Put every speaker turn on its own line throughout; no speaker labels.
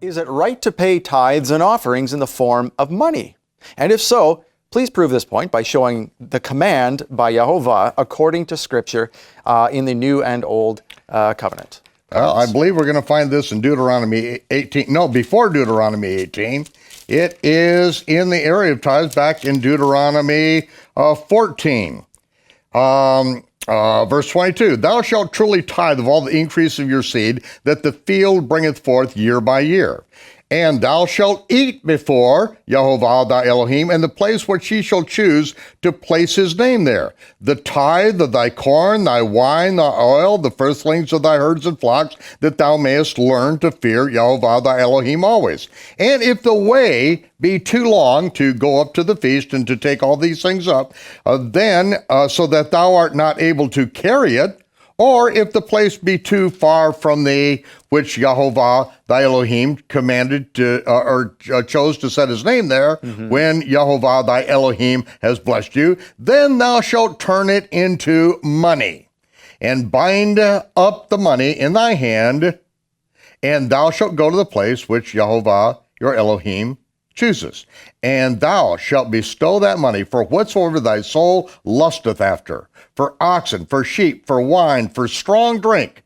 Is it right to pay tithes and offerings in the form of money? And if so, please prove this point by showing the command by Yehovah according to Scripture in the New and Old Covenant.
Well, I believe we're going to find this in Deuteronomy 18. No, before Deuteronomy 18. It is in the area of tithes back in Deuteronomy 14. Verse 22, thou shalt truly tithe of all the increase of your seed that the field bringeth forth year by year. And thou shalt eat before Yehovah thy Elohim, and the place which he shall choose to place his name there. The tithe of thy corn, thy wine, thy oil, the firstlings of thy herds and flocks, that thou mayest learn to fear Yehovah thy Elohim always. And if the way be too long to go up to the feast and to take all these things up, then so that thou art not able to carry it, or if the place be too far from thee, which Yehovah thy Elohim commanded to, or chose to set his name there, when Yehovah thy Elohim has blessed you, then thou shalt turn it into money, and bind up the money in thy hand, and thou shalt go to the place which Yehovah your Elohim chooses. And thou shalt bestow that money for whatsoever thy soul lusteth after, for oxen, for sheep, for wine, for strong drink,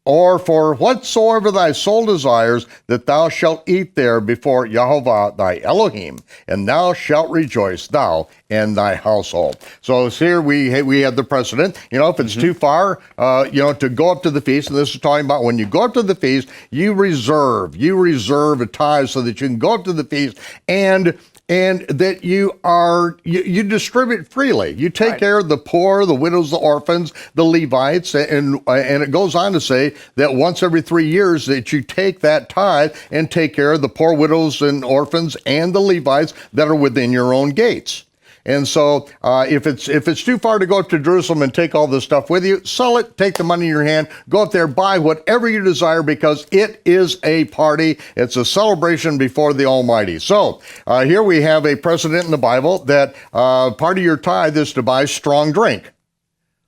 or for whatsoever thy soul desires, that thou shalt eat there before Yehovah thy Elohim, and thou shalt rejoice, thou and thy household. So here we have the precedent. If it's too far, to go up to the feast, and this is talking about when you go up to the feast, you reserve a tithe so that you can go up to the feast and that you distribute freely. You take care of the poor, the widows, the orphans, the Levites, and it goes on to say that once every 3 years that you take that tithe and take care of the poor, widows, and orphans, and the Levites that are within your own gates. And so if it's too far to go up to Jerusalem and take all this stuff with you, sell it, take the money in your hand, go up there, buy whatever you desire, because it is a party. It's a celebration before the Almighty. So here we have a precedent in the Bible that part of your tithe is to buy strong drink,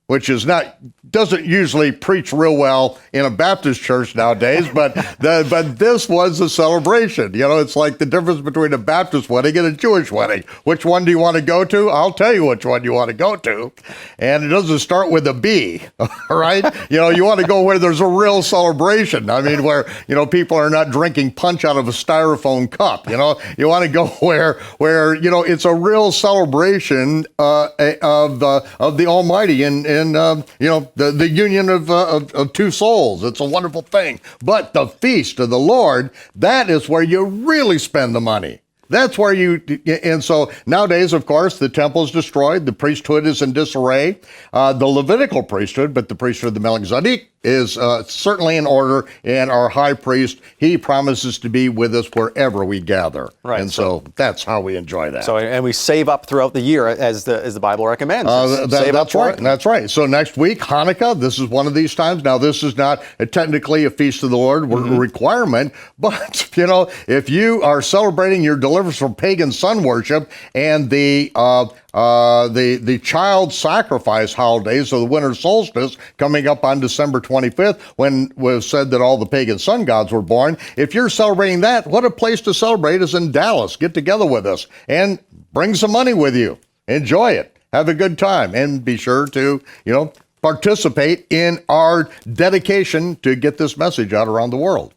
which doesn't usually preach real well in a Baptist church nowadays, but this was a celebration. It's like the difference between a Baptist wedding and a Jewish wedding. Which one do you want to go to? I'll tell you which one you want to go to. And it doesn't start with a B, all right? You want to go where there's a real celebration. I mean, where, people are not drinking punch out of a styrofoam cup. You want to go where it's a real celebration of the Almighty and the union of two souls. It's a wonderful thing. But the feast of the Lord, that is where you really spend the money. That's where and so nowadays, of course, the temple is destroyed. The priesthood is in disarray. The Levitical priesthood, but the priesthood of the Melchizedek is certainly in order, and our high priest, he promises to be with us wherever we gather. Right. And so that's how we enjoy that.
So, and we save up throughout the year as the Bible recommends.
That's right. That's right. So next week, Hanukkah, this is one of these times. Now, this is not technically a feast of the Lord requirement, but, if you are celebrating your deliverance from pagan sun worship and the child sacrifice holidays of the winter solstice coming up on December 25th, when it was said that all the pagan sun gods were born. If you're celebrating that, what a place to celebrate is in Dallas. Get together with us and bring some money with you. Enjoy it. Have a good time. And be sure to, participate in our dedication to get this message out around the world.